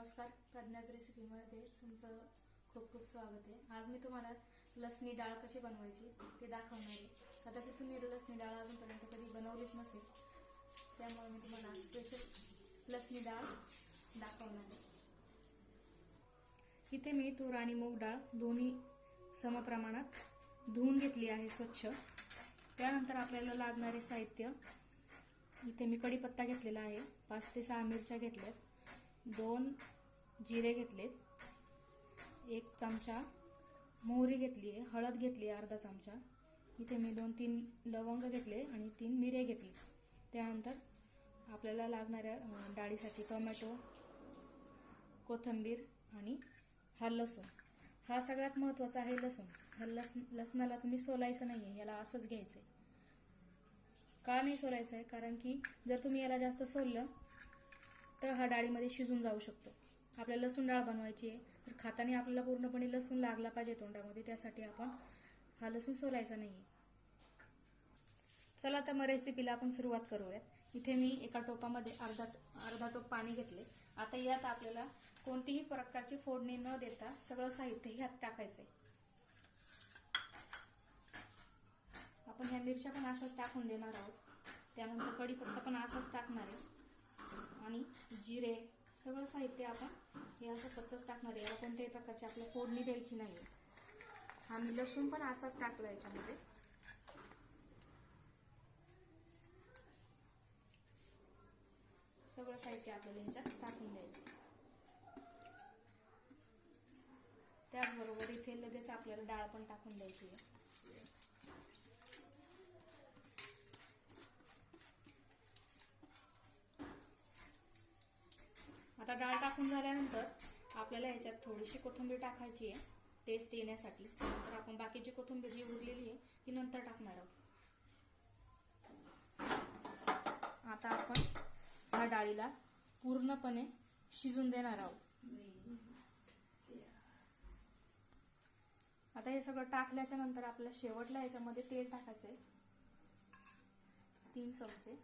नमस्कार, प्रज्ञाज रेसिपीमध्ये तुमचं खूप खूप स्वागत आहे। आज मी तुम्हाला लसणी डाळ कशी बनवायची ते दाखवणार आहे। कदाचित तुम्ही लसणी डाळ अजूनपर्यंत कधी बनवलीच नसेल, त्यामुळे मी तुम्हाला स्पेशल लसणी डाळ दाखवणार आहे। इथे मी तूर आणि मूग डाळ दोन्ही समप्रमाणात धुवून घेतली आहे स्वच्छ। त्यानंतर आपल्याला लागणारे साहित्य, इथे मी कढीपत्ता घेतलेला आहे, 5 ते 6 मिरच्या घेतल्यात, 2 जिरे घेतलेत, 1 चमचा मोहरी घेतली आहे, हळद घेतली आहे अर्धा चमचा, इथे मी 2-3 लवंग घेतले आणि 3 मिरे घेतली। त्यानंतर आपल्याला लागणाऱ्या डाळीसाठी टोमॅटो, कोथिंबीर आणि हा लसूण। हा सगळ्यात महत्त्वाचा आहे लसूण। ह्या लसणाला तुम्ही सोलायचं नाही आहे, याला असंच घ्यायचं आहे। का नाही सोलायचं आहे? कारण की जर तुम्ही याला जास्त सोललं तर हा डाळीमध्ये शिजून जाऊ शकतो। आपल्याला लसूण डाळ बनवायची आहे, तर खाताना आपल्याला पूर्णपणे लसूण लागला पाहिजे तोंडामध्ये, त्यासाठी आपण हा लसूण सोलायचा नाही। चला तर मग रेसिपीला आपण सुरुवात करूयात। इथे मी एका टोपामध्ये अर्धा टोप पाणी घेतले। आता यात आपल्याला कोणतीही प्रकारची फोडणी न देता सगळं साहित्य ह्यात टाकायचंय। आपण ह्या मिरच्या पण अशाच टाकून देणार आहोत, त्यानंतर कढीपत्ता पण असाच टाकणार आहे आणि जिरे, सगळं साहित्य आपण हे असं कच्चच टाकणार आहे। याला कोणत्याही प्रकारची आपल्याला फोडणी द्यायची नाही। हा मी लसूण पण असाच टाकला याच्यामध्ये। सगळं साहित्य आपल्याला ह्याच्यात टाकून द्यायचं। त्याचबरोबर इथे लगेच आपल्याला डाळ पण टाकून द्यायची आहे। आता डाळ टाकून झाल्यानंतर आपल्याला ह्याच्यात थोडीशी कोथिंबीर टाकायची आहे टेस्ट येण्यासाठी। नंतर आपण बाकीची कोथिंबीर जी उरलेली आहे ती नंतर टाकणार आहोत। आता आपण ह्या डाळीला पूर्णपणे शिजून देणार आहोत। आता हे सगळं टाकल्याच्या नंतर आपल्याला शेवटला याच्यामध्ये तेल टाकायचं आहे, 3 चमचे,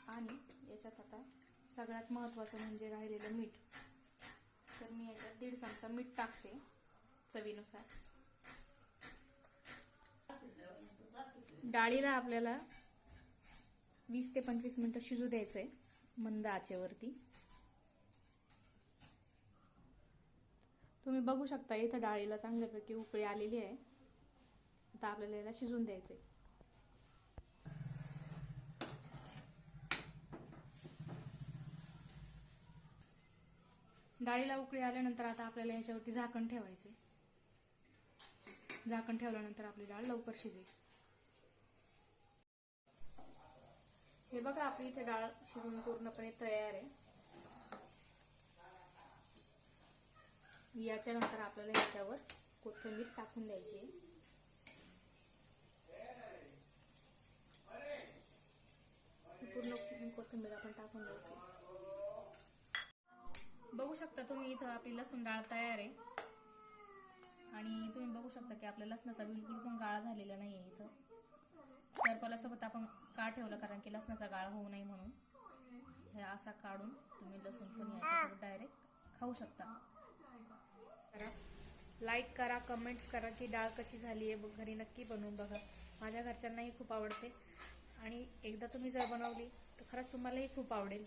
आणि याच्यात आता सगळ्यात महत्त्वाचं म्हणजे राहिलेलं मीठ। तर मी याच्यात 1.5 चमचा मीठ टाकते चवीनुसार। डाळीला आपल्याला 20 ते 25 मिनिटं शिजू द्यायचंय मंद आचेवरती। तुम्ही बघू शकता इथं डाळीला चांगल्यापैकी उकळी आलेली आहे। आता आपल्याला याला शिजून द्यायचंय। डाळीला उकळी आल्यानंतर आता आपल्याला याच्यावरती झाकण ठेवायचे। झाकण ठेवल्यानंतर आपली डाळ लवकर शिजेल। हे बघा, आपली इथे डाळ शिजून पूर्णपणे तयार आहे। याच्या नंतर आपल्याला याच्यावर कोथिंबीर टाकून द्यायची आहे। पूर्ण कोथिंबीर आपण टाकून द्यायची। बघू शकता तुम्ही इथं आपली लसूण डाळ तयार आहे आणि तुम्ही बघू शकता की आपल्या लसणाचा बिलकुल पण गाळा झालेला नाही आहे इथं। तर पलासोबत आपण का ठेवलं? कारण की लसणाचा गाळा होऊ नये म्हणून। हे असा काढून तुम्ही लसूण पण याच्यासोबत डायरेक्ट खाऊ शकता। लाईक करा, कमेंट्स करा की डाळ कशी झाली आहे, घरी नक्की बनवून बघा। माझ्या घरच्यांनाही खूप आवडते आणि एकदा तुम्ही जर बनवली तर खरंच तुम्हालाही खूप आवडेल।